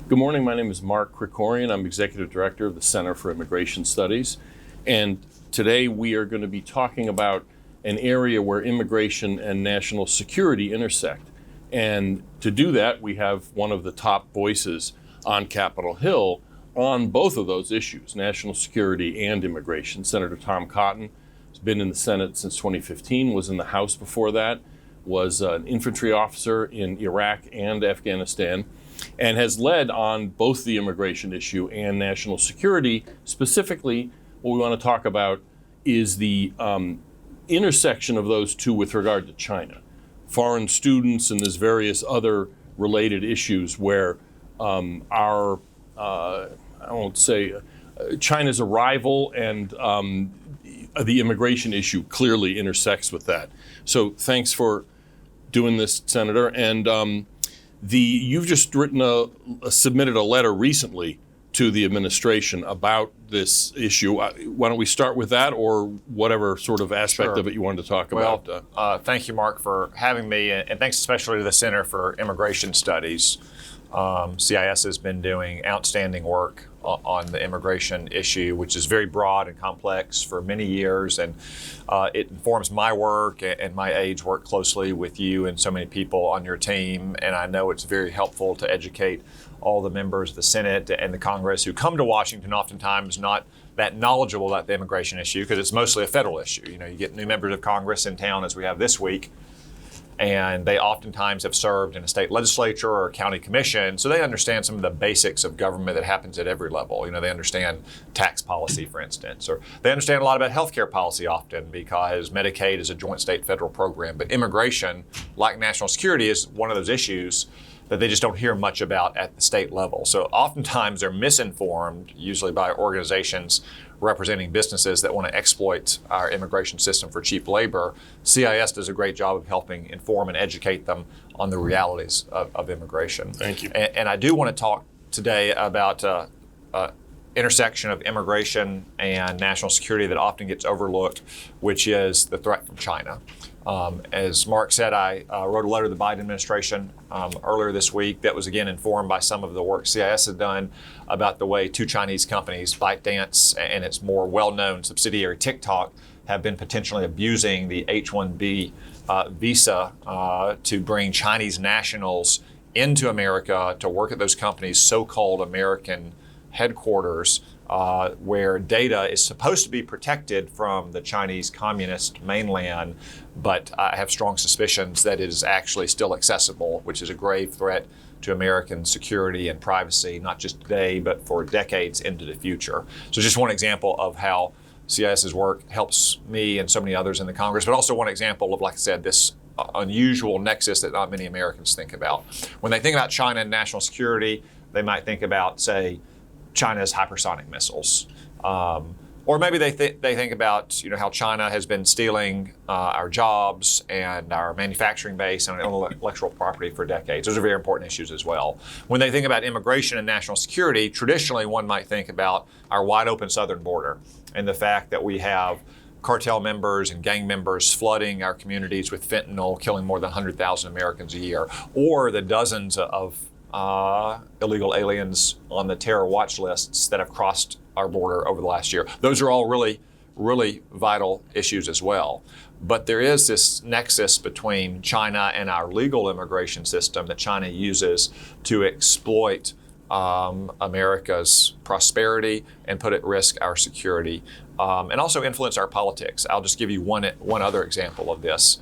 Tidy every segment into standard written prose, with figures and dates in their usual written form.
Good morning. My name is Mark Krikorian. I'm Executive Director of the Center for Immigration Studies. And today we are going to be talking about an area where immigration and national security intersect. And to do that, we have one of the top voices on Capitol Hill on both of those issues, national security and immigration. Senator Tom Cotton has been in the Senate since 2015, was in the House before that, was an infantry officer in Iraq and Afghanistan, and has led on both the immigration issue and national security. Specifically, what we want to talk about is the intersection of those two with regard to China. Foreign students and there's various other related issues where China's arrival and the immigration issue clearly intersects with that. So thanks for doing this, Senator. And you've just submitted a letter recently to the administration about this issue. Why don't we start with that, or whatever sort of aspect Sure. of it you wanted to talk about? Thank you, Mark, for having me, and thanks especially to the Center for Immigration Studies. CIS has been doing outstanding work on the immigration issue, which is very broad and complex for many years, and it informs my work and my aides work closely with you and so many people on your team, and I know it's very helpful to educate all the members of the Senate and the Congress who come to Washington oftentimes not that knowledgeable about the immigration issue because it's mostly a federal issue. You know, you get new members of Congress in town as we have this week, and they oftentimes have served in a state legislature or a county commission, so they understand some of the basics of government that happens at every level. You know, they understand tax policy, for instance, or they understand a lot about healthcare policy often because Medicaid is a joint state federal program. But immigration, like national security, is one of those issues that they just don't hear much about at the state level. So oftentimes they're misinformed, usually by organizations representing businesses that want to exploit our immigration system for cheap labor. CIS does a great job of helping inform and educate them on the realities of immigration. Thank you. And I do want to talk today about intersection of immigration and national security that often gets overlooked, which is the threat from China. As Mark said, I wrote a letter to the Biden administration earlier this week that was again informed by some of the work CIS has done about the way two Chinese companies, ByteDance and its more well-known subsidiary TikTok, have been potentially abusing the H-1B visa to bring Chinese nationals into America to work at those companies' so-called American headquarters, where data is supposed to be protected from the Chinese communist mainland, but I have strong suspicions that it is actually still accessible, which is a grave threat to American security and privacy, not just today, but for decades into the future. So just one example of how CIS's work helps me and so many others in the Congress, but also one example of, like I said, this unusual nexus that not many Americans think about. When they think about China and national security, they might think about, say, China's hypersonic missiles. Or maybe they think about, you know, how China has been stealing our jobs and our manufacturing base and our intellectual property for decades. Those are very important issues as well. When they think about immigration and national security, traditionally one might think about our wide open southern border and the fact that we have cartel members and gang members flooding our communities with fentanyl, killing more than 100,000 Americans a year, or the dozens of illegal aliens on the terror watch lists that have crossed our border over the last year. Those are all really, really vital issues as well. But there is this nexus between China and our legal immigration system that China uses to exploit America's prosperity and put at risk our security, and also influence our politics. I'll just give you one other example of this.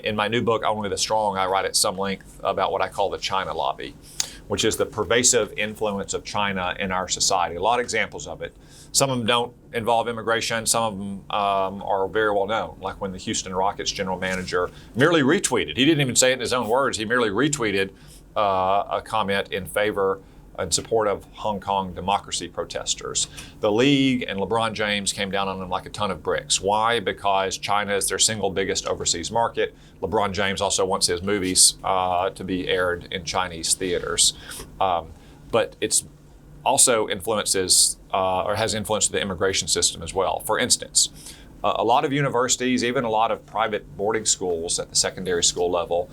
In my new book, Only the Strong, I write at some length about what I call the China lobby, which is the pervasive influence of China in our society. A lot of examples of it. Some of them don't involve immigration. Some of them are very well known, like when the Houston Rockets general manager merely retweeted. He didn't even say it in his own words. He merely retweeted a comment in favor in support of Hong Kong democracy protesters. The league and LeBron James came down on them like a ton of bricks. Why? Because China is their single biggest overseas market. LeBron James also wants his movies to be aired in Chinese theaters. But it's also influences or has influenced the immigration system as well. For instance, a lot of universities, even a lot of private boarding schools at the secondary school level,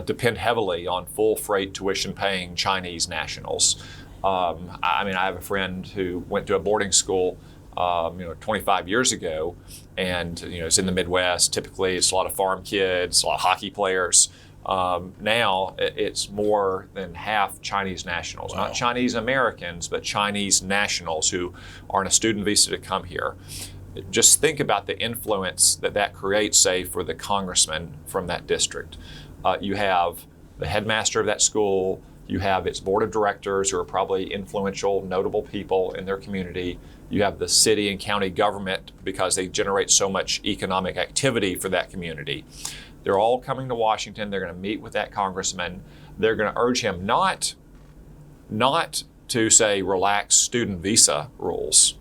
depend heavily on full freight tuition paying Chinese nationals. I have a friend who went to a boarding school 25 years ago, and it's in the Midwest. Typically, it's a lot of farm kids, a lot of hockey players. Now it's more than half Chinese nationals, Wow. not Chinese Americans, but Chinese nationals who are on a student visa to come here. Just think about the influence that creates, say, for the congressman from that district. You have the headmaster of that school, you have its board of directors who are probably influential, notable people in their community. You have the city and county government because they generate so much economic activity for that community. They're all coming to Washington. They're going to meet with that congressman. They're going to urge him not to say relax student visa rules,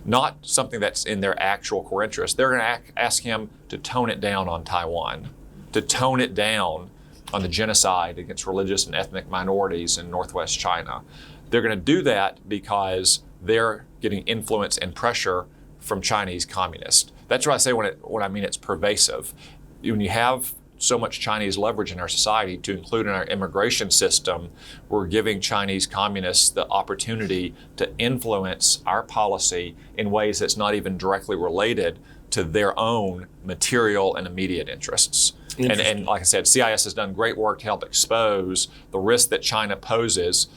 not something that's in their actual core interest. They're going to ask him to tone it down on Taiwan, to tone it down on the genocide against religious and ethnic minorities in Northwest China. They're going to do that because they're getting influence and pressure from Chinese communists. That's what I say when I mean it's pervasive. When you have so much Chinese leverage in our society, to include in our immigration system, we're giving Chinese communists the opportunity to influence our policy in ways that's not even directly related to their own material and immediate interests. And like I said, CIS has done great work to help expose the risk that China poses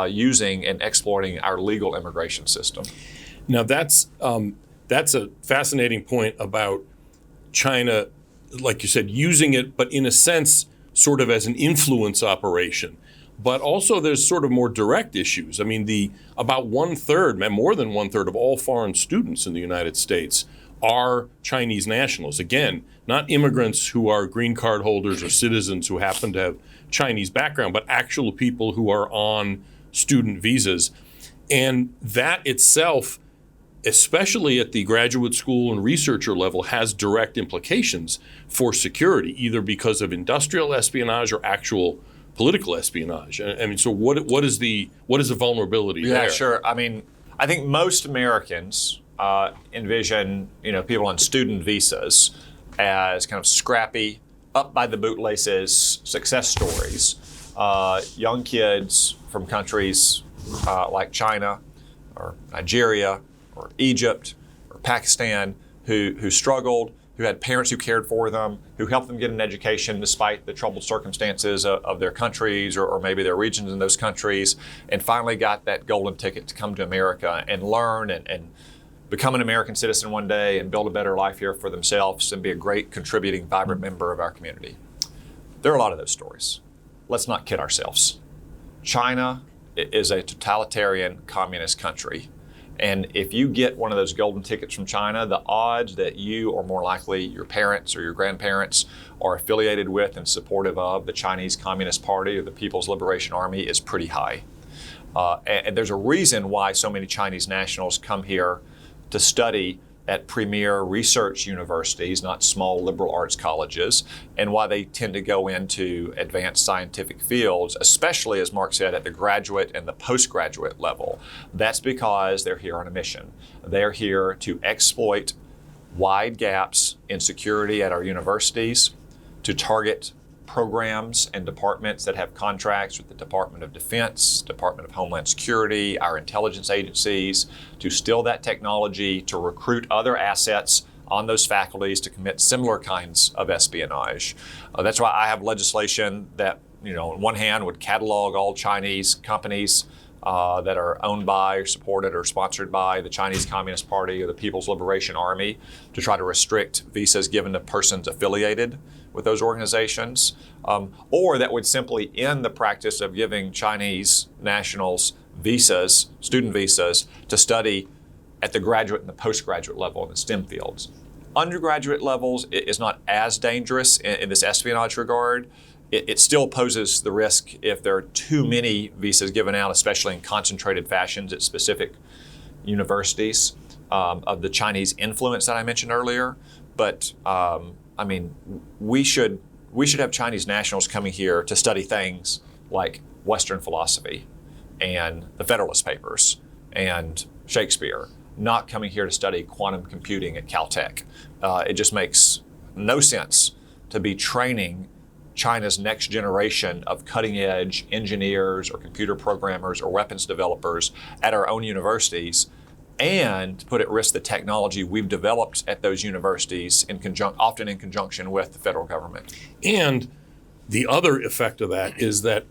using and exploiting our legal immigration system. Now that's a fascinating point about China, like you said, using it, but in a sense, sort of as an influence operation. But also there's sort of more direct issues. I mean, about more than one third of all foreign students in the United States are Chinese nationals. Again, not immigrants who are green card holders or citizens who happen to have Chinese background, but actual people who are on student visas. And that itself, especially at the graduate school and researcher level, has direct implications for security, either because of industrial espionage or actual political espionage. I mean, so what is the vulnerability there? Yeah, sure. I mean, I think most Americans envision people on student visas as kind of scrappy, up by the bootlaces success stories. Young kids from countries like China or Nigeria or Egypt or Pakistan who struggled, who had parents who cared for them, who helped them get an education despite the troubled circumstances of their countries or maybe their regions in those countries, and finally got that golden ticket to come to America and learn and become an American citizen one day and build a better life here for themselves and be a great contributing, vibrant member of our community. There are a lot of those stories. Let's not kid ourselves. China is a totalitarian communist country. And if you get one of those golden tickets from China, the odds that you, or more likely your parents or your grandparents, are affiliated with and supportive of the Chinese Communist Party or the People's Liberation Army is pretty high. And there's a reason why so many Chinese nationals come here to study at premier research universities, not small liberal arts colleges, and why they tend to go into advanced scientific fields, especially, as Mark said, at the graduate and the postgraduate level. That's because they're here on a mission. They're here to exploit wide gaps in security at our universities, to target programs and departments that have contracts with the Department of Defense, Department of Homeland Security, our intelligence agencies, to steal that technology, to recruit other assets on those faculties to commit similar kinds of espionage. That's why I have legislation that, on one hand, would catalog all Chinese companies that are owned by or supported or sponsored by the Chinese Communist Party or the People's Liberation Army, to try to restrict visas given to persons affiliated with those organizations, or that would simply end the practice of giving Chinese nationals visas, student visas, to study at the graduate and the postgraduate level in the STEM fields. Undergraduate levels is not as dangerous in this espionage regard. It still poses the risk if there are too many visas given out, especially in concentrated fashions at specific universities, of the Chinese influence that I mentioned earlier. But we should have Chinese nationals coming here to study things like Western philosophy and the Federalist Papers and Shakespeare, not coming here to study quantum computing at Caltech. It just makes no sense to be training China's next generation of cutting edge engineers or computer programmers or weapons developers at our own universities, and put at risk the technology we've developed at those universities, often in conjunction with the federal government. And the other effect of that is that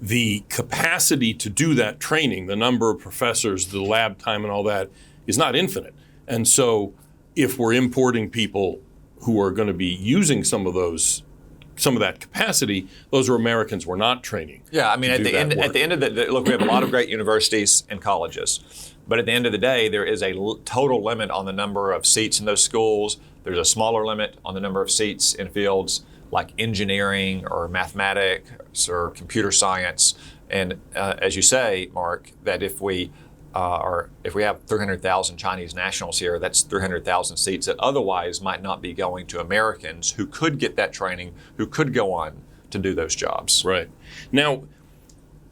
the capacity to do that training, the number of professors, the lab time and all that, is not infinite. And so if we're importing people who are going to be using some of that capacity, those are Americans we're not training. Yeah, I mean, at the end of the look, we have a lot of great universities and colleges, but at the end of the day, there is a total limit on the number of seats in those schools. There's a smaller limit on the number of seats in fields like engineering or mathematics or computer science. And as you say, Mark, that if we have 300,000 Chinese nationals here, that's 300,000 seats that otherwise might not be going to Americans who could get that training, who could go on to do those jobs. Right. Now,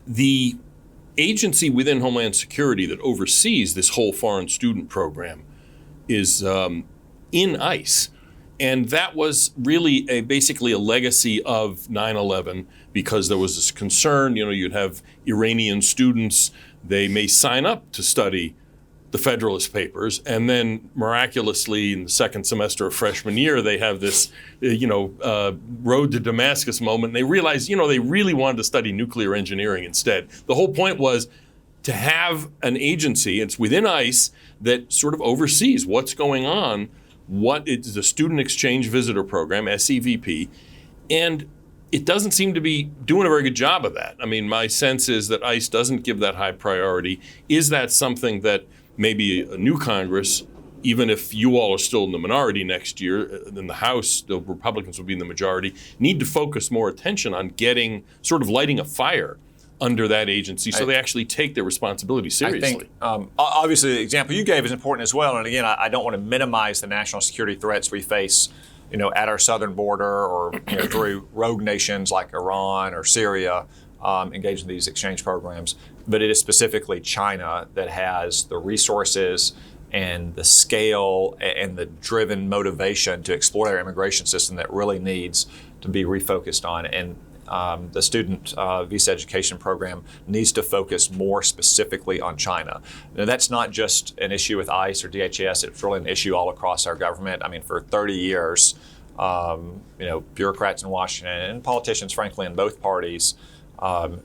the agency within Homeland Security that oversees this whole foreign student program is in ICE. And that was really basically a legacy of 9/11, because there was this concern, you'd have Iranian students, they may sign up to study the Federalist Papers, and then miraculously in the second semester of freshman year, they have this, road to Damascus moment, and they realize, they really wanted to study nuclear engineering instead. The whole point was to have an agency, it's within ICE, that sort of oversees what's going on. What is the Student Exchange Visitor Program, SEVP, and it doesn't seem to be doing a very good job of that. I mean, my sense is that ICE doesn't give that high priority. Is that something that maybe a new Congress, even if you all are still in the minority next year, in the House, the Republicans will be in the majority, need to focus more attention on lighting a fire under that agency so they actually take their responsibility seriously? I think, obviously, the example you gave is important as well. And again, I don't want to minimize the national security threats we face, at our southern border or through rogue nations like Iran or Syria engaged in these exchange programs. But it is specifically China that has the resources and the scale and the driven motivation to exploit our immigration system that really needs to be refocused on. And the student visa education program needs to focus more specifically on China. Now, that's not just an issue with ICE or DHS, it's really an issue all across our government. I mean, for 30 years, bureaucrats in Washington and politicians, frankly, in both parties,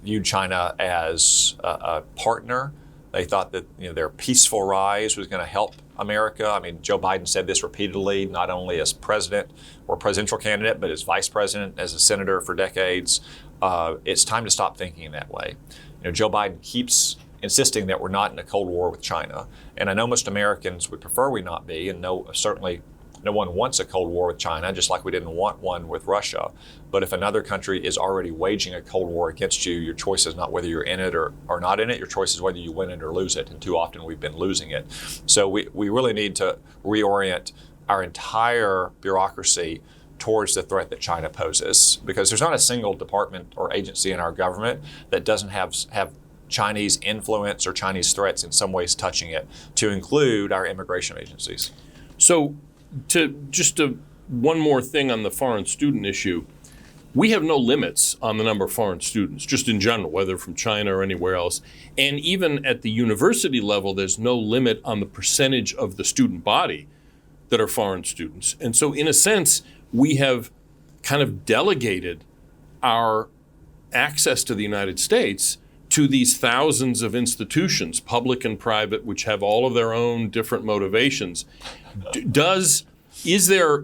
viewed China as a partner. They thought that their peaceful rise was going to help America. I mean, Joe Biden said this repeatedly, not only as president or presidential candidate, but as vice president, as a senator for decades. It's time to stop thinking that way. Joe Biden keeps insisting that we're not in a Cold War with China. And I know most Americans would prefer we not be, and certainly no one wants a Cold War with China, just like we didn't want one with Russia. But if another country is already waging a Cold War against you, your choice is not whether you're in it or not in it. Your choice is whether you win it or lose it. And too often we've been losing it. So we really need to reorient our entire bureaucracy towards the threat that China poses. Because there's not a single department or agency in our government that doesn't have Chinese influence or Chinese threats in some ways touching it, to include our immigration agencies. So one more thing on the foreign student issue. We have no limits on the number of foreign students, just in general, whether from China or anywhere else. And even at the university level, there's no limit on the percentage of the student body that are foreign students. And so in a sense, we have kind of delegated our access to the United States to these thousands of institutions, public and private, which have all of their own different motivations. Is there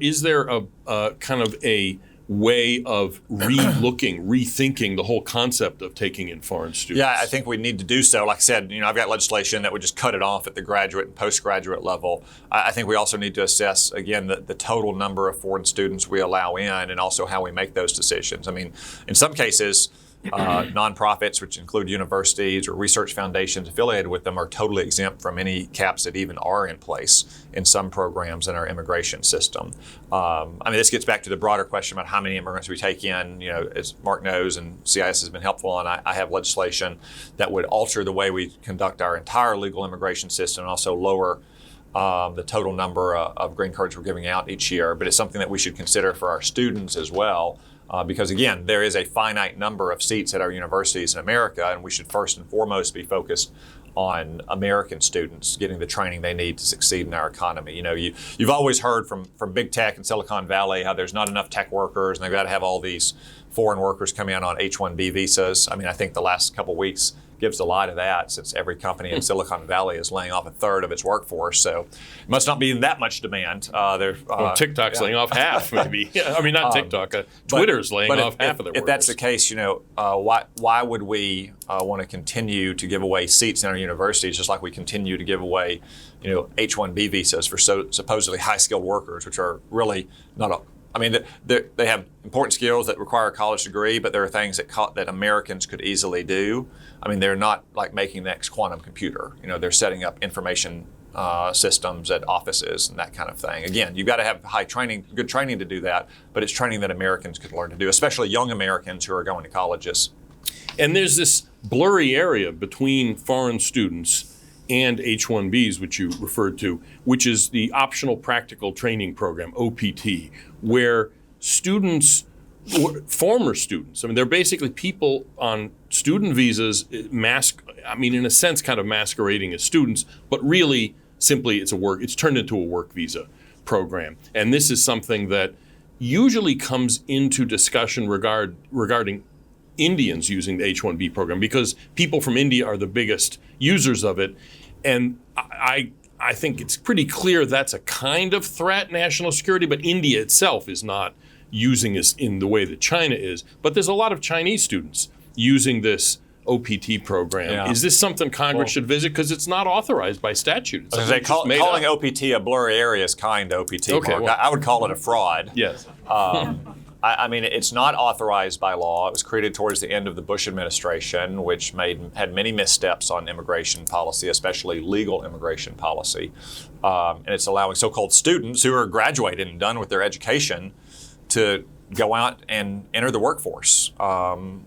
a kind of a way of rethinking the whole concept of taking in foreign students? Yeah, I think we need to do so. Like I said, I've got legislation that would just cut it off at the graduate and postgraduate level. I think we also need to assess, again, the total number of foreign students we allow in, and also how we make those decisions. I mean, in some cases, nonprofits, which include universities or research foundations affiliated with them, are totally exempt from any caps that even are in place in some programs in our immigration system. This gets back to the broader question about how many immigrants we take in. As Mark knows, and CIS has been helpful, and I have legislation that would alter the way we conduct our entire legal immigration system, and also lower the total number of green cards we're giving out each year. But it's something that we should consider for our students as well. Because again, there is a finite number of seats at our universities in America, and we should first and foremost be focused on American students getting the training they need to succeed in our economy. You've always heard from big tech in Silicon Valley how there's not enough tech workers, and they've got to have all these foreign workers coming in on H-1B visas. I mean, I think the last couple of weeks gives a lot of that, since every company in Silicon Valley is laying off a third of its workforce. So it must not be that much demand. TikTok's laying off half, maybe. I mean, not TikTok. Twitter's laying off half of their workers. If that's the case, why would we want to continue to give away seats in our universities, just like we continue to give away, H-1B visas for supposedly high-skilled workers, which are really not they have important skills that require a college degree, but there are things that Americans could easily do. I mean, they're not like making the next quantum computer. They're setting up information systems at offices and that kind of thing. Again, you've got to have good training to do that, but it's training that Americans could learn to do, especially young Americans who are going to colleges. And there's this blurry area between foreign students and H-1Bs, which you referred to, which is the Optional Practical Training Program, OPT, where former students, they're basically people on student visas, in a sense, kind of masquerading as students, but really simply it's turned into a work visa program. And this is something that usually comes into discussion regarding Indians using the H-1B program, because people from India are the biggest users of it. And I think it's pretty clear that's a kind of threat, national security, but India itself is not using this in the way that China is. But there's a lot of Chinese students using this OPT program. Yeah. Is this something Congress should visit? Because it's not authorized by statute. Calling OPT a blurry area is kind of OPT. Okay, I would call it a fraud. Yes. It's not authorized by law. It was created towards the end of the Bush administration, which had many missteps on immigration policy, especially legal immigration policy. And it's allowing so-called students who are graduated and done with their education to go out and enter the workforce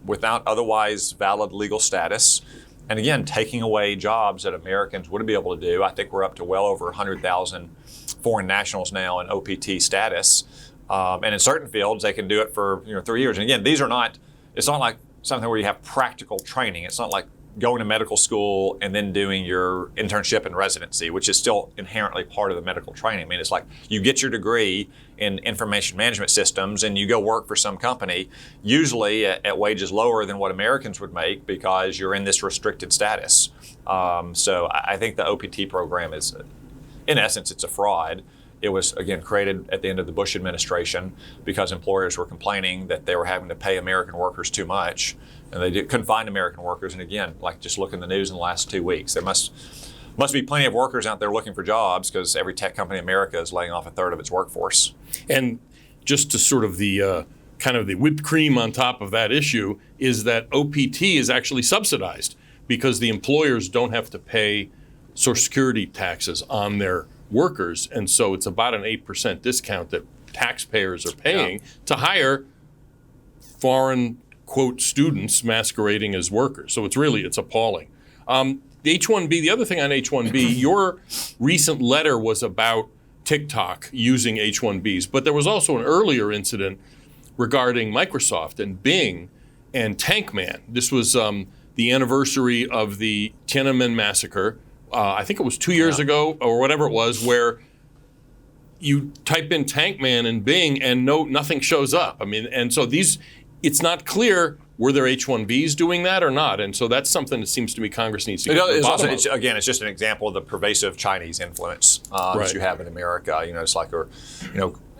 without otherwise valid legal status. And again, taking away jobs that Americans wouldn't be able to do. I think we're up to well over 100,000 foreign nationals now in OPT status. And in certain fields, they can do it for 3 years. And again, it's not like something where you have practical training. It's not like going to medical school and then doing your internship and residency, which is still inherently part of the medical training. I mean, it's like you get your degree in information management systems and you go work for some company, usually at wages lower than what Americans would make because you're in this restricted status. So I think the OPT program is, in essence, it's a fraud. It was, again, created at the end of the Bush administration because employers were complaining that they were having to pay American workers too much, and they couldn't find American workers. And again, just look in the news in the last 2 weeks. There must be plenty of workers out there looking for jobs because every tech company in America is laying off a third of its workforce. And just to sort of the kind of the whipped cream on top of that issue is that OPT is actually subsidized because the employers don't have to pay Social Security taxes on their workers, and so it's about an 8% discount that taxpayers are paying to hire foreign, quote, students masquerading as workers. So it's appalling. The H-1B, the other thing on H-1B, your recent letter was about TikTok using H-1Bs, but there was also an earlier incident regarding Microsoft and Bing and Tank Man. This was the anniversary of the Tiananmen massacre. I think it was 2 years ago or whatever it was, where you type in Tank Man in Bing and nothing shows up. I mean, and so it's not clear, were there H-1Bs doing that or not? And so that's something that seems to me Congress needs to get to the bottom of. It's just an example of the pervasive Chinese influence that you have in America. It's like,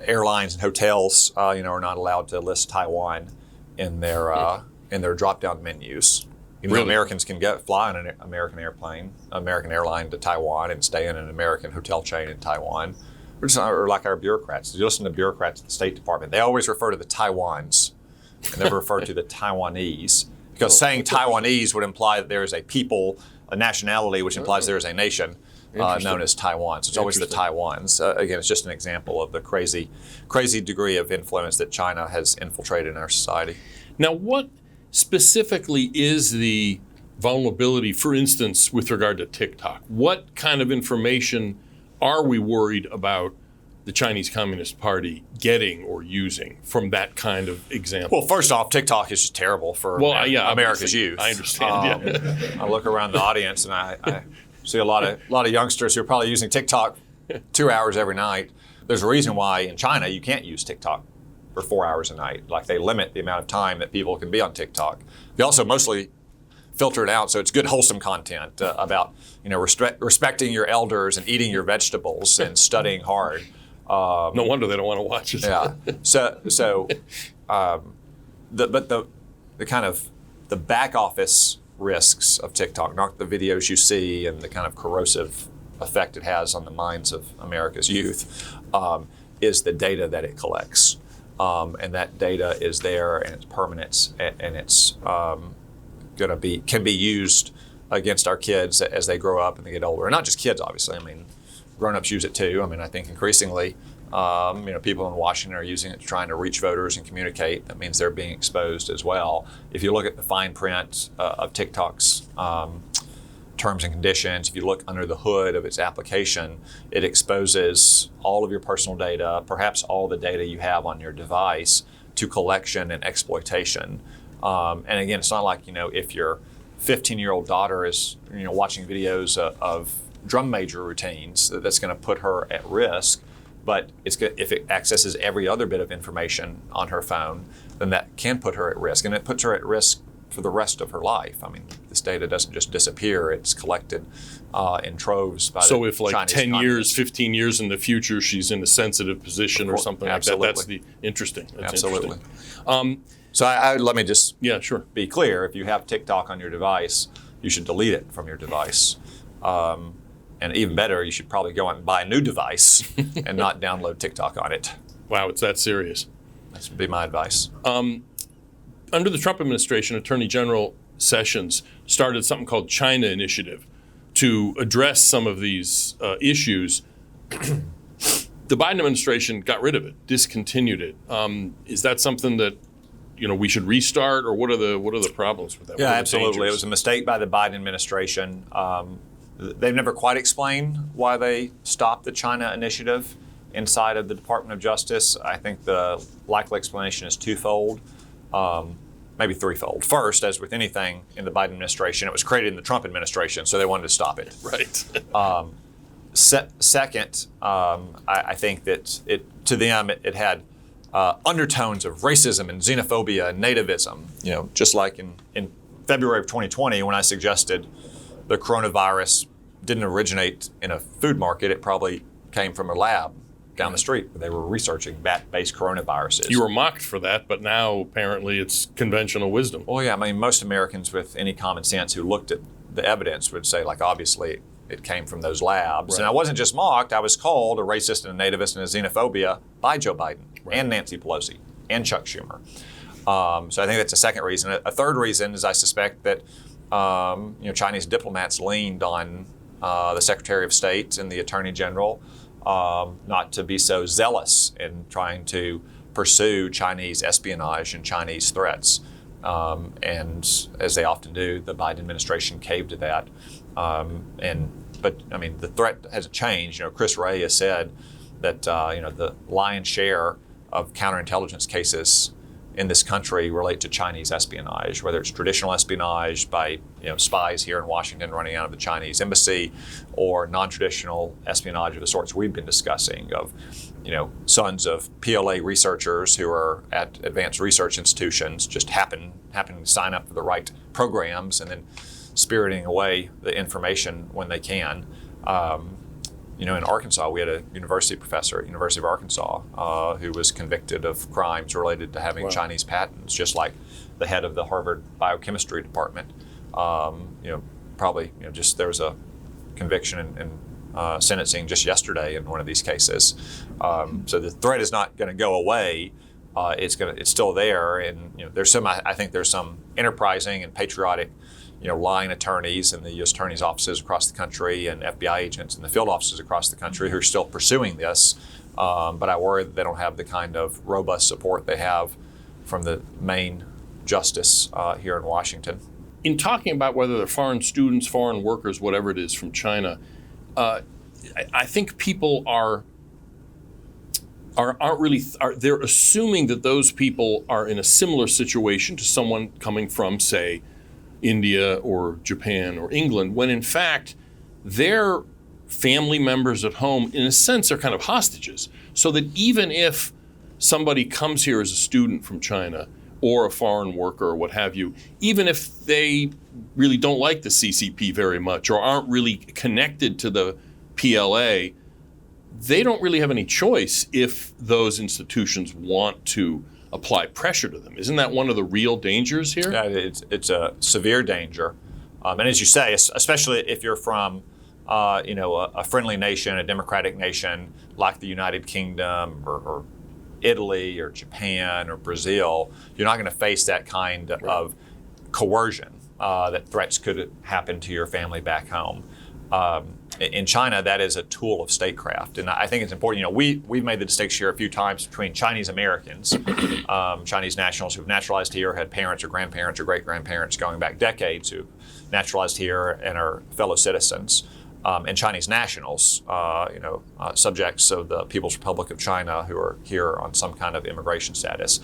airlines and hotels, are not allowed to list Taiwan in their drop-down menus. Really? Americans can fly on an American airline to Taiwan and stay in an American hotel chain in Taiwan. Or like our bureaucrats. You listen to bureaucrats at the State Department. They always refer to the Taiwans and never refer to the Taiwanese. Because saying Taiwanese would imply that there is a people, a nationality, which implies there is a nation known as Taiwan. So it's always the Taiwans. Again, it's just an example of the crazy degree of influence that China has infiltrated in our society. Now, what specifically is the vulnerability, for instance, with regard to TikTok? What kind of information are we worried about the Chinese Communist Party getting or using from that kind of example? Well, first off, TikTok is just terrible for America's youth. I understand. I look around the audience and I see a lot of youngsters who are probably using TikTok 2 hours every night. There's a reason why in China you can't use TikTok for 4 hours a night. Like, they limit the amount of time that people can be on TikTok. They also mostly filter it out, so it's good, wholesome content about respecting your elders and eating your vegetables and studying hard. No wonder they don't want to watch it. Yeah. The kind of the back office risks of TikTok, not the videos you see and the kind of corrosive effect it has on the minds of America's youth, is the data that it collects. And that data is there, and it's permanent, and it's can be used against our kids as they grow up and they get older. And not just kids, obviously. I mean, grown-ups use it too. I mean, I think increasingly, people in Washington are using it to trying to reach voters and communicate. That means they're being exposed as well. If you look at the fine print of TikTok's terms and conditions, if you look under the hood of its application, it exposes all of your personal data, perhaps all the data you have on your device, to collection and exploitation. And again, it's not like, if your 15-year-old daughter is, watching videos of drum major routines, that's going to put her at risk. But if it accesses every other bit of information on her phone, then that can put her at risk. And it puts her at risk for the rest of her life. I mean, this data doesn't just disappear. It's collected in troves by so the if like Chinese 10 communists. years, 15 years in the future, she's in a sensitive position or something Absolutely. like that, that's interesting. That's Absolutely. interesting. So let me just Sure. be clear. If you have TikTok on your device, you should delete it from your device. And even better, you should probably go out and buy a new device and not download TikTok on it. Wow, it's that serious. That would be my advice. Under the Trump administration, Attorney General Sessions started something called China Initiative to address some of these issues. The Biden administration got rid of it, discontinued it. Is that something that we should restart, or what are the problems with that? Yeah, absolutely. It was a mistake by the Biden administration. They've never quite explained why they stopped the China Initiative inside of the Department of Justice. I think the likely explanation is twofold, maybe threefold. First, as with anything in the Biden administration, it was created in the Trump administration, so they wanted to stop it. Right. Second, I think that to them it had undertones of racism and xenophobia and nativism. Just like in February of 2020, when I suggested the coronavirus didn't originate in a food market, it probably came from a lab down the street where they were researching bat-based coronaviruses. You were mocked for that, but now apparently it's conventional wisdom. Well, yeah, I mean, most Americans with any common sense who looked at the evidence would say, like, obviously it came from those labs. Right. And I wasn't just mocked, I was called a racist and a nativist and a xenophobia by Joe Biden and Nancy Pelosi and Chuck Schumer. So I think that's a second reason. A third reason is I suspect that Chinese diplomats leaned on the Secretary of State and the Attorney General not to be so zealous in trying to pursue Chinese espionage and Chinese threats. And as they often do, the Biden administration caved to that. But the threat hasn't changed. Chris Wray has said that the lion's share of counterintelligence cases in this country relate to Chinese espionage, whether it's traditional espionage by spies here in Washington running out of the Chinese embassy, or non-traditional espionage of the sorts we've been discussing of sons of PLA researchers who are at advanced research institutions just happen to sign up for the right programs and then spiriting away the information when they can. In Arkansas, we had a university professor at University of Arkansas who was convicted of crimes related to having Chinese patents, just like the head of the Harvard biochemistry department. Just there was a conviction and sentencing just yesterday in one of these cases. So the threat is not going to go away. It's still there, and I think there's some enterprising and patriotic line attorneys in the U.S. attorney's offices across the country and FBI agents in the field offices across the country who are still pursuing this. But I worry that they don't have the kind of robust support they have from the main justice here in Washington. In talking about whether they're foreign students, foreign workers, whatever it is from China, I think people are they're assuming that those people are in a similar situation to someone coming from, say, India or Japan or England, when in fact their family members at home, in a sense, are kind of hostages. So that even if somebody comes here as a student from China or a foreign worker or what have you, even if they really don't like the CCP very much or aren't really connected to the PLA, they don't really have any choice if those institutions want to apply pressure to them. Isn't that one of the real dangers here? Yeah, it's a severe danger. And as you say, especially if you're from a friendly nation, a democratic nation like the United Kingdom or Italy or Japan or Brazil, you're not going to face that kind of coercion that threats could happen to your family back home. In China, that is a tool of statecraft, and I think it's important. We've made the distinction here a few times between Chinese Americans, Chinese nationals who've naturalized here, had parents or grandparents or great-grandparents going back decades who naturalized here and are fellow citizens, and Chinese nationals, subjects of the People's Republic of China who are here on some kind of immigration status.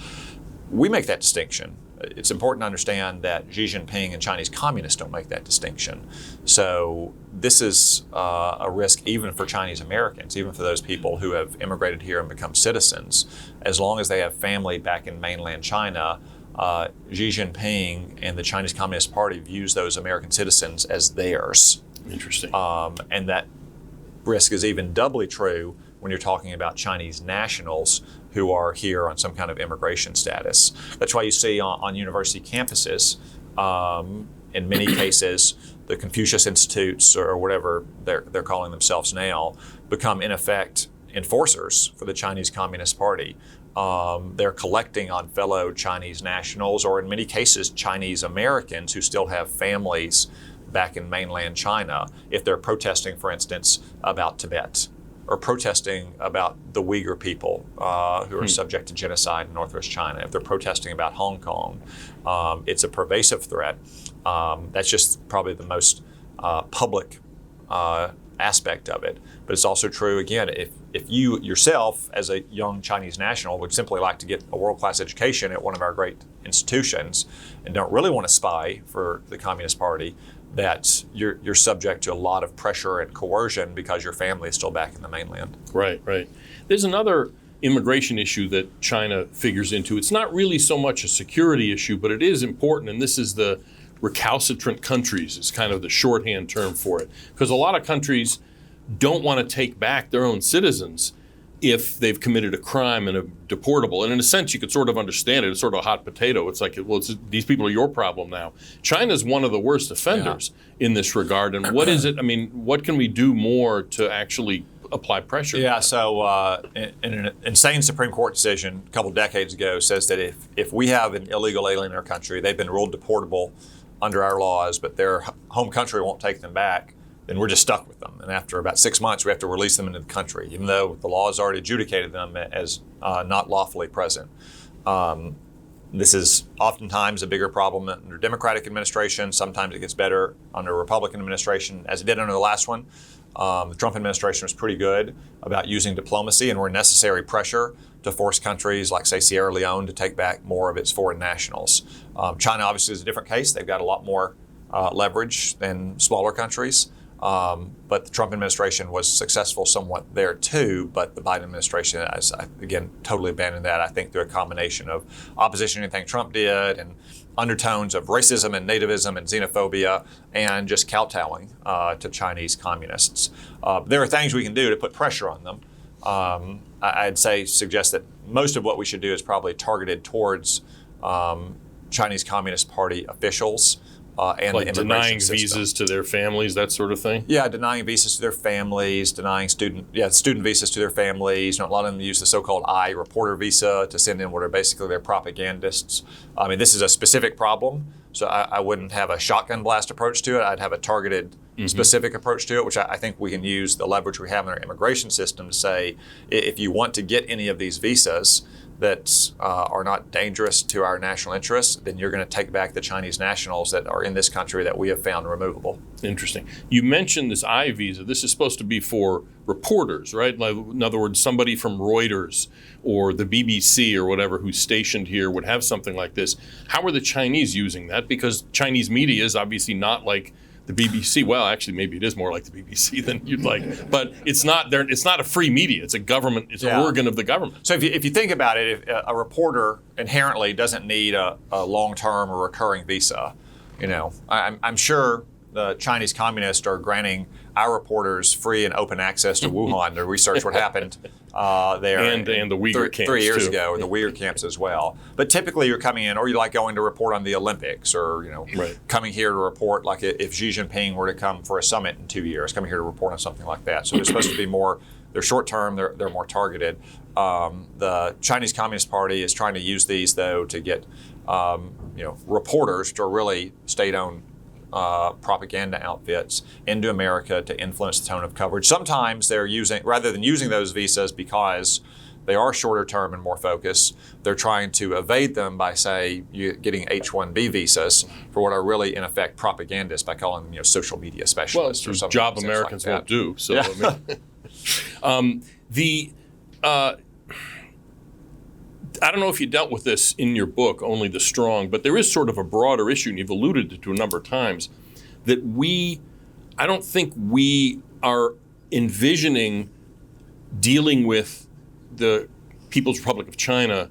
We make that distinction. It's important to understand that Xi Jinping and Chinese communists don't make that distinction. So this is a risk even for Chinese Americans, even for those people who have immigrated here and become citizens. As long as they have family back in mainland China, Xi Jinping and the Chinese Communist Party views those American citizens as theirs. Interesting. And that risk is even doubly true when you're talking about Chinese nationals who are here on some kind of immigration status. That's why you see on university campuses, in many cases, the Confucius Institutes or whatever they're calling themselves now, become in effect enforcers for the Chinese Communist Party. They're collecting on fellow Chinese nationals, or in many cases, Chinese Americans who still have families back in mainland China, if they're protesting, for instance, about Tibet, or protesting about the Uyghur people who are subject to genocide in northwest China, if they're protesting about Hong Kong. It's a pervasive threat. That's just probably the most public aspect of it. But it's also true, again, if you yourself, as a young Chinese national, would simply like to get a world-class education at one of our great institutions and don't really want to spy for the Communist Party, that you're subject to a lot of pressure and coercion because your family is still back in the mainland. Right. There's another immigration issue that China figures into. It's not really so much a security issue, but it is important, and this is the recalcitrant countries is kind of the shorthand term for it. Because a lot of countries don't want to take back their own citizens if they've committed a crime and are deportable. And in a sense, you could sort of understand it. It's sort of a hot potato. It's like, well, these people are your problem now. China's one of the worst offenders in this regard. And what is it? I mean, what can we do more to actually apply pressure? Yeah, so an insane Supreme Court decision a couple decades ago says that if we have an illegal alien in our country, they've been ruled deportable under our laws, but their home country won't take them back, then we're just stuck with them. And after about 6 months, we have to release them into the country, even though the law has already adjudicated them as not lawfully present. This is oftentimes a bigger problem under Democratic administration. Sometimes it gets better under Republican administration, as it did under the last one. The Trump administration was pretty good about using diplomacy and where necessary pressure to force countries like, say, Sierra Leone to take back more of its foreign nationals. China obviously is a different case. They've got a lot more leverage than smaller countries. But the Trump administration was successful somewhat there too, but the Biden administration has, again, totally abandoned that, I think, through a combination of opposition to anything Trump did and undertones of racism and nativism and xenophobia and just kowtowing to Chinese communists. There are things we can do to put pressure on them. I'd suggest that most of what we should do is probably targeted towards Chinese Communist Party officials. And like the denying system. visas to their families, that sort of thing? Yeah, denying visas to their families, denying student visas to their families. A lot of them use the so-called reporter visa to send in what are basically their propagandists. I mean, this is a specific problem, so I wouldn't have a shotgun blast approach to it. I'd have a targeted specific approach to it, which I think we can use the leverage we have in our immigration system to say, if you want to get any of these visas that are not dangerous to our national interests, then you're going to take back the Chinese nationals that are in this country that we have found removable. Interesting. You mentioned this I visa. This is supposed to be for reporters, right? Like, in other words, somebody from Reuters or the BBC or whatever who's stationed here would have something like this. How are the Chinese using that? Because Chinese media is obviously not like the BBC. Well, actually, maybe it is more like the BBC than you'd like, but it's not there. It's not a free media. It's a government. It's an organ of the government. So if you think about it, if a reporter inherently doesn't need a long-term or recurring visa. I'm sure the Chinese communists are granting our reporters free and open access to Wuhan to research what happened there and the Uyghur camps 3 years too. ago, or the Uyghur camps as well. But typically you're coming in, or you like going to report on the Olympics, or coming here to report, like if Xi Jinping were to come for a summit in 2 years, coming here to report on something like that. So they're supposed to be more, they're short term, they're more targeted. The Chinese Communist Party is trying to use these though to get reporters, which are really state-owned propaganda outfits, into America to influence the tone of coverage. Sometimes they're using, rather than using those visas because they are shorter term and more focused, they're trying to evade them by, say, getting H-1B visas for what are really, in effect, propagandists, by calling them social media specialists or something. Job Americans like won't do. So, yeah. I don't know if you dealt with this in your book, Only the Strong, but there is sort of a broader issue, and you've alluded to a number of times, that I don't think we are envisioning dealing with the People's Republic of China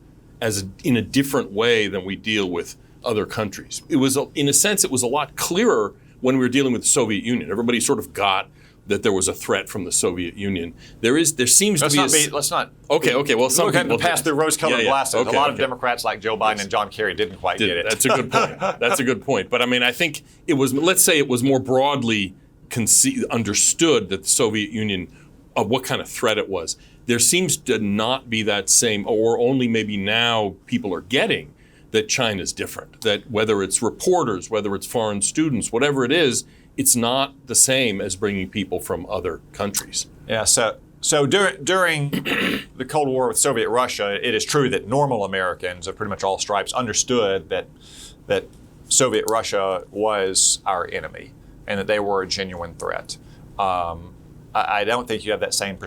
in a different way than we deal with other countries. It was, in a sense, it was a lot clearer when we were dealing with the Soviet Union. Everybody sort of got that there was a threat from the Soviet Union. There seems to be. Let's not. Okay. Well, some people pass through rose-colored glasses. Okay, a lot of Democrats like Joe Biden and John Kerry didn't quite get it. That's a good point. That's a good point. But I mean, I think it was. Let's say it was more broadly understood that the Soviet Union, of what kind of threat it was. There seems to not be that same, or only maybe now people are getting that China's different. That whether it's reporters, whether it's foreign students, whatever it is, it's not the same as bringing people from other countries. Yeah, so during the Cold War with Soviet Russia, it is true that normal Americans of pretty much all stripes understood that Soviet Russia was our enemy and that they were a genuine threat. I don't think you have that same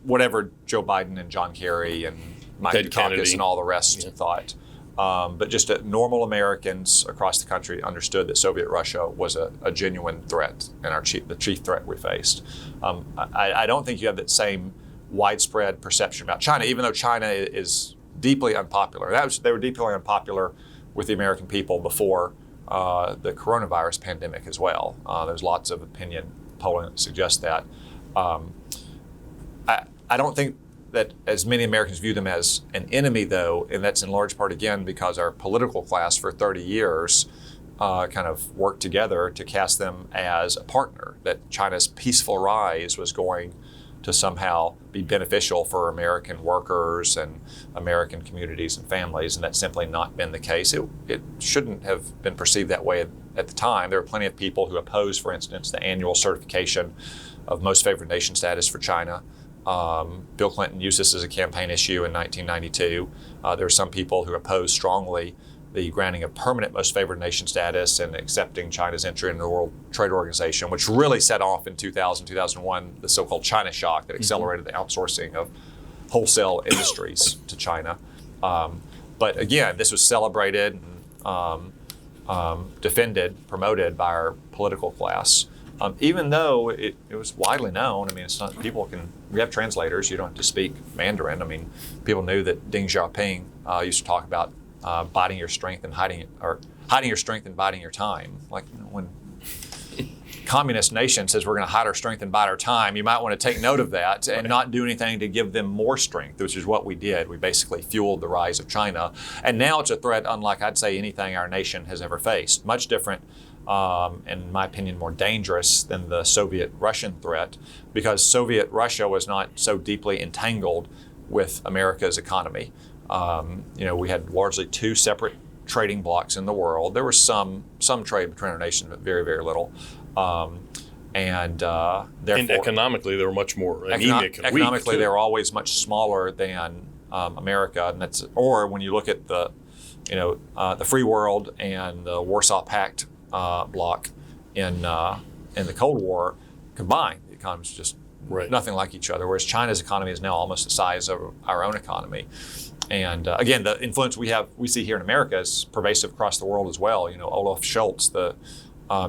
whatever Joe Biden and John Kerry and Mike Dukakis and all the rest thought. But just normal Americans across the country understood that Soviet Russia was a genuine threat and the chief threat we faced. I don't think you have that same widespread perception about China, even though China is deeply unpopular. They were deeply unpopular with the American people before the coronavirus pandemic as well. There's lots of opinion polling that suggests that. I don't think that as many Americans view them as an enemy, though, and that's in large part, again, because our political class for 30 years kind of worked together to cast them as a partner, that China's peaceful rise was going to somehow be beneficial for American workers and American communities and families, and that's simply not been the case. It shouldn't have been perceived that way at the time. There are plenty of people who opposed, for instance, the annual certification of most favored nation status for China. Bill Clinton used this as a campaign issue in 1992. There are some people who oppose strongly the granting of permanent most favored nation status and accepting China's entry into the World Trade Organization, which really set off in 2000, 2001, the so-called China shock that accelerated the outsourcing of wholesale industries to China. But again, this was celebrated and defended, promoted by our political class. Even though it was widely known, I mean, it's not, we have translators, you don't have to speak Mandarin. I mean, people knew that Deng Xiaoping used to talk about biding your strength and hiding your strength and biding your time. Like, when communist nation says we're going to hide our strength and bide our time, you might want to take note of that and not do anything to give them more strength, which is what we did. We basically fueled the rise of China. And now it's a threat unlike, I'd say, anything our nation has ever faced. Much different, in my opinion, more dangerous than the Soviet-Russian threat, because Soviet Russia was not so deeply entangled with America's economy. We had largely two separate trading blocs in the world. There was some trade between our nations, but very, very little. And therefore, economically, they were much more anemic and economically, weak, they were always much smaller than America, and or when you look at the free world and the Warsaw Pact bloc in the Cold War combined, the economies just nothing like each other. Whereas China's economy is now almost the size of our own economy. And again, the influence we see here in America is pervasive across the world as well. Olaf Scholz, the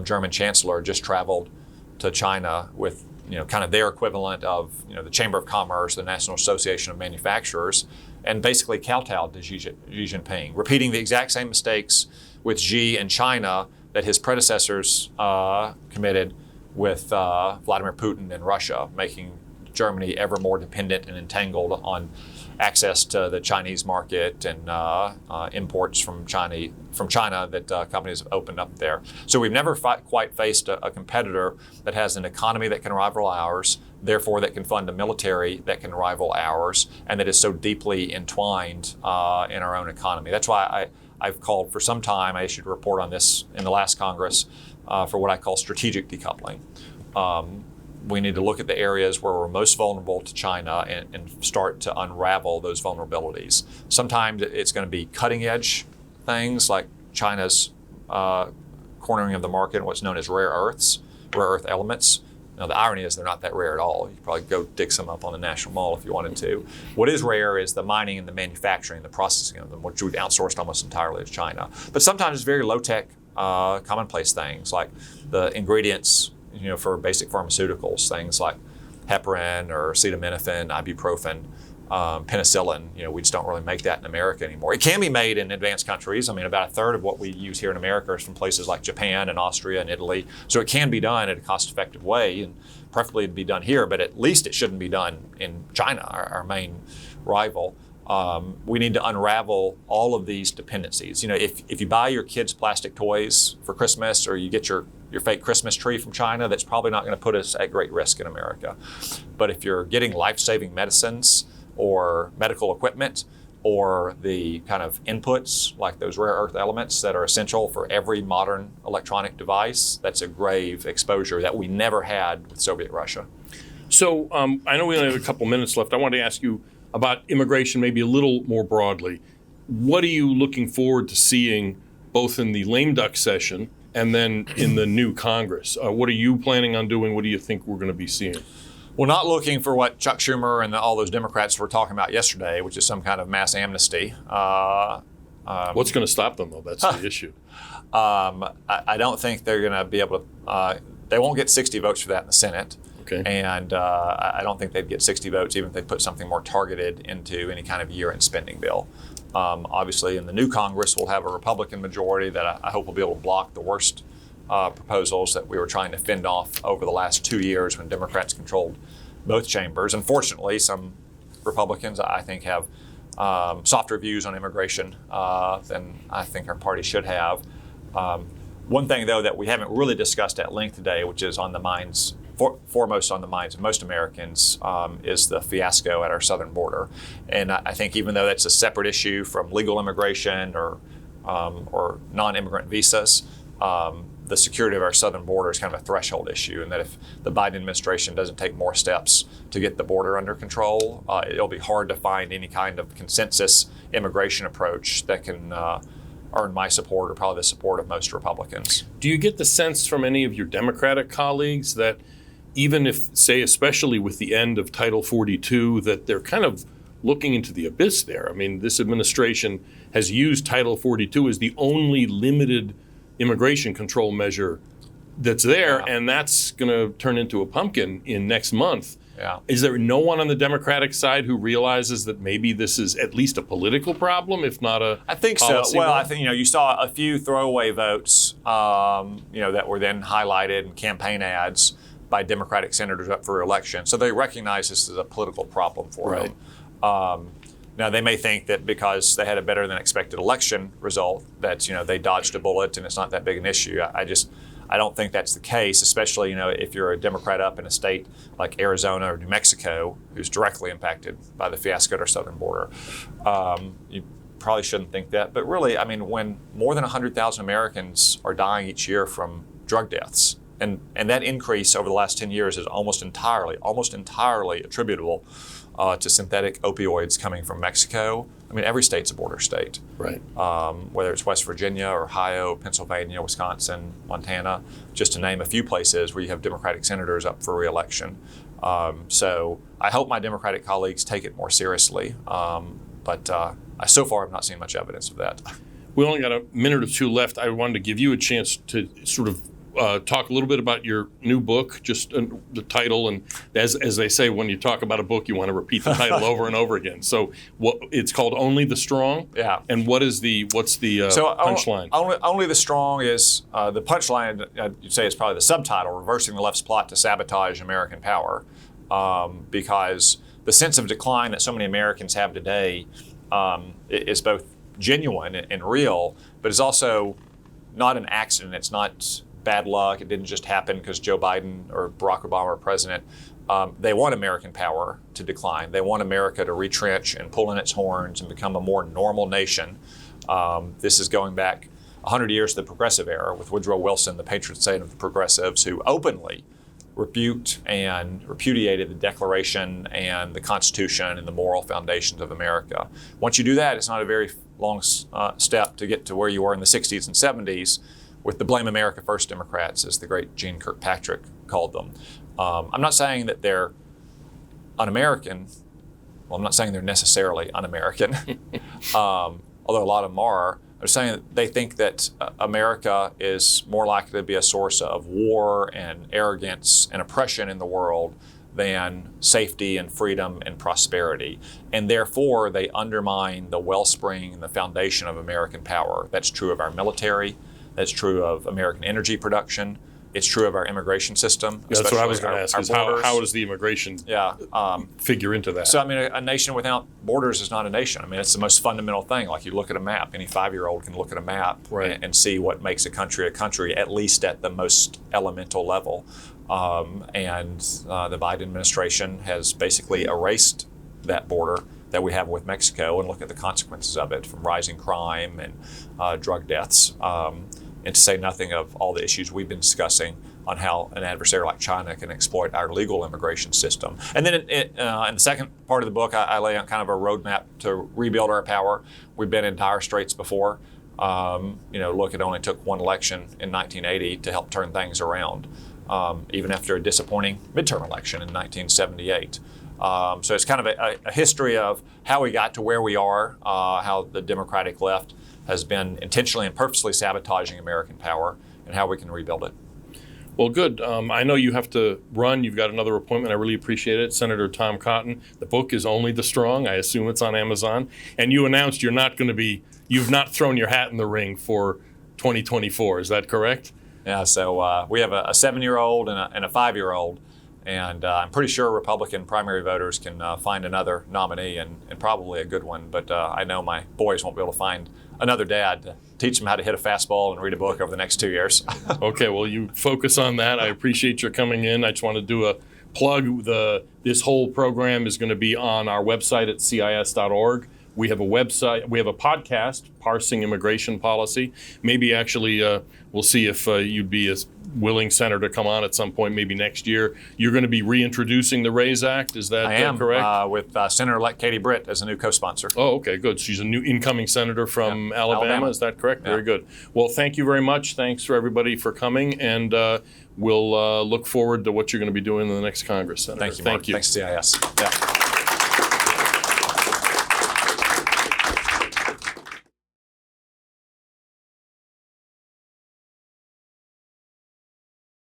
German chancellor, just traveled to China with kind of their equivalent of the Chamber of Commerce, the National Association of Manufacturers, and basically kowtowed to Xi Jinping, repeating the exact same mistakes with Xi in China that his predecessors committed with Vladimir Putin in Russia, making Germany ever more dependent and entangled on access to the Chinese market and imports from China that companies have opened up there. So we've never quite faced a competitor that has an economy that can rival ours, therefore that can fund a military that can rival ours, and that is so deeply entwined in our own economy. That's why I've called for some time, I issued a report on this in the last Congress for what I call strategic decoupling. We need to look at the areas where we're most vulnerable to China and start to unravel those vulnerabilities. Sometimes it's going to be cutting edge things like China's cornering of the market in what's known as rare earth elements. Now, the irony is they're not that rare at all. You could probably go dig some up on the National Mall if you wanted to. What is rare is the mining and the manufacturing, the processing of them, which we've outsourced almost entirely to China. But sometimes it's very low-tech, commonplace things like the ingredients for basic pharmaceuticals, things like heparin or acetaminophen, ibuprofen, penicillin. We just don't really make that in America anymore. It can be made in advanced countries. I mean, about a third of what we use here in America is from places like Japan and Austria and Italy. So it can be done in a cost-effective way, and preferably to be done here, but at least it shouldn't be done in China, our main rival. We need to unravel all of these dependencies. If you buy your kids plastic toys for Christmas, or you get your fake Christmas tree from China, that's probably not going to put us at great risk in America. But if you're getting life-saving medicines or medical equipment, or the kind of inputs like those rare earth elements that are essential for every modern electronic device, that's a grave exposure that we never had with Soviet Russia. So I know we only have a couple minutes left. I want to ask you about immigration maybe a little more broadly. What are you looking forward to seeing both in the lame duck session and then in the new Congress? What are you planning on doing? What do you think we're going to be seeing? We're not looking for what Chuck Schumer and all those Democrats were talking about yesterday, which is some kind of mass amnesty. What's going to stop them, though? That's the issue. I don't think they're going to be able to. They won't get 60 votes for that in the Senate. Okay. And I don't think they'd get 60 votes even if they put something more targeted into any kind of year-end spending bill. Obviously, in the new Congress, we'll have a Republican majority that I hope will be able to block the worst proposals that we were trying to fend off over the last 2 years when Democrats controlled both chambers. Unfortunately, some Republicans, I think, have softer views on immigration than I think our party should have. One thing, though, that we haven't really discussed at length today, which is on the minds, foremost on the minds of most Americans, is the fiasco at our southern border. And I think even though that's a separate issue from legal immigration or non-immigrant visas, the security of our southern border is kind of a threshold issue, and that if the Biden administration doesn't take more steps to get the border under control, it'll be hard to find any kind of consensus immigration approach that can earn my support or probably the support of most Republicans. Do you get the sense from any of your Democratic colleagues that even if, say, especially with the end of Title 42, that they're kind of looking into the abyss there? I mean, this administration has used Title 42 as the only limited immigration control measure that's there, and that's going to turn into a pumpkin in next month. Yeah. Is there no one on the Democratic side who realizes that maybe this is at least a political problem, if not a I think so. Well, I think you saw a few throwaway votes, that were then highlighted in campaign ads by Democratic senators up for election. So they recognize this as a political problem for them. Now, they may think that because they had a better than expected election result that, they dodged a bullet and it's not that big an issue. I don't think that's the case, especially, if you're a Democrat up in a state like Arizona or New Mexico, who's directly impacted by the fiasco at our southern border. You probably shouldn't think that. But really, when more than 100,000 Americans are dying each year from drug deaths, and that increase over the last 10 years is almost entirely attributable to synthetic opioids coming from Mexico. I mean, every state's a border state. Right. Whether it's West Virginia, or Ohio, Pennsylvania, Wisconsin, Montana, just to name a few places where you have Democratic senators up for re-election. So I hope my Democratic colleagues take it more seriously, but I so far have not seen much evidence of that. We only got a minute or two left. I wanted to give you a chance to sort of talk a little bit about your new book, just the title, and as they say, when you talk about a book, you want to repeat the title over and over again. So it's called Only the Strong. Yeah. And what's the punchline? Only the Strong is the punchline. You'd say it's probably the subtitle: reversing the left's plot to sabotage American power, because the sense of decline that so many Americans have today is both genuine and real, but it's also not an accident. It's not bad luck. It didn't just happen because Joe Biden or Barack Obama are president. They want American power to decline. They want America to retrench and pull in its horns and become a more normal nation. This is going back 100 years to the progressive era with Woodrow Wilson, the patron saint of the progressives, who openly rebuked and repudiated the Declaration and the Constitution and the moral foundations of America. Once you do that, it's not a very long step to get to where you were in the 60s and 70s with the Blame America First Democrats, as the great Gene Kirkpatrick called them. I'm not saying that they're un-American. Well, I'm not saying they're necessarily un-American, although a lot of them are. I'm saying that they think that America is more likely to be a source of war and arrogance and oppression in the world than safety and freedom and prosperity. And therefore, they undermine the wellspring and the foundation of American power. That's true of our military. That's true of American energy production. It's true of our immigration system. Yeah, that's what I was going to ask, is how does the immigration figure into that? So, I mean, a nation without borders is not a nation. I mean, it's the most fundamental thing. Like, you look at a map, any 5-year-old can look at a map and see what makes a country, at least at the most elemental level. And the Biden administration has basically erased that border that we have with Mexico, and look at the consequences of it, from rising crime and drug deaths. And to say nothing of all the issues we've been discussing on how an adversary like China can exploit our legal immigration system. And then in the second part of the book, I lay out kind of a roadmap to rebuild our power. We've been in dire straits before. Look, it only took one election in 1980 to help turn things around, even after a disappointing midterm election in 1978. So it's kind of a history of how we got to where we are, how the Democratic left has been intentionally and purposely sabotaging American power, and how we can rebuild it. Well, good. I know you have to run. You've got another appointment. I really appreciate it. Senator Tom Cotton. The book is Only the Strong. I assume it's on Amazon. And you announced you've not thrown your hat in the ring for 2024. Is that correct? Yeah, so we have a 7-year-old and a 5-year-old. And I'm pretty sure Republican primary voters can find another nominee, and probably a good one. But I know my boys won't be able to find another dad to teach them how to hit a fastball and read a book over the next 2 years. Okay, well, you focus on that. I appreciate your coming in. I just want to do a plug. This whole program is going to be on our website at cis.org. We have a website. We have a podcast, Parsing Immigration Policy. Maybe actually we'll see if you'd be a willing senator to come on at some point, maybe next year. You're going to be reintroducing the RAISE Act. Is that correct? I am, with Senator-elect Katie Britt as a new co-sponsor. Oh, okay, good. She's a new incoming senator from Alabama. Is that correct? Yeah. Very good. Well, thank you very much. Thanks for everybody for coming, and we'll look forward to what you're going to be doing in the next Congress, Senator. Thank you, Mark. Thank you. Thanks, CIS. Yeah.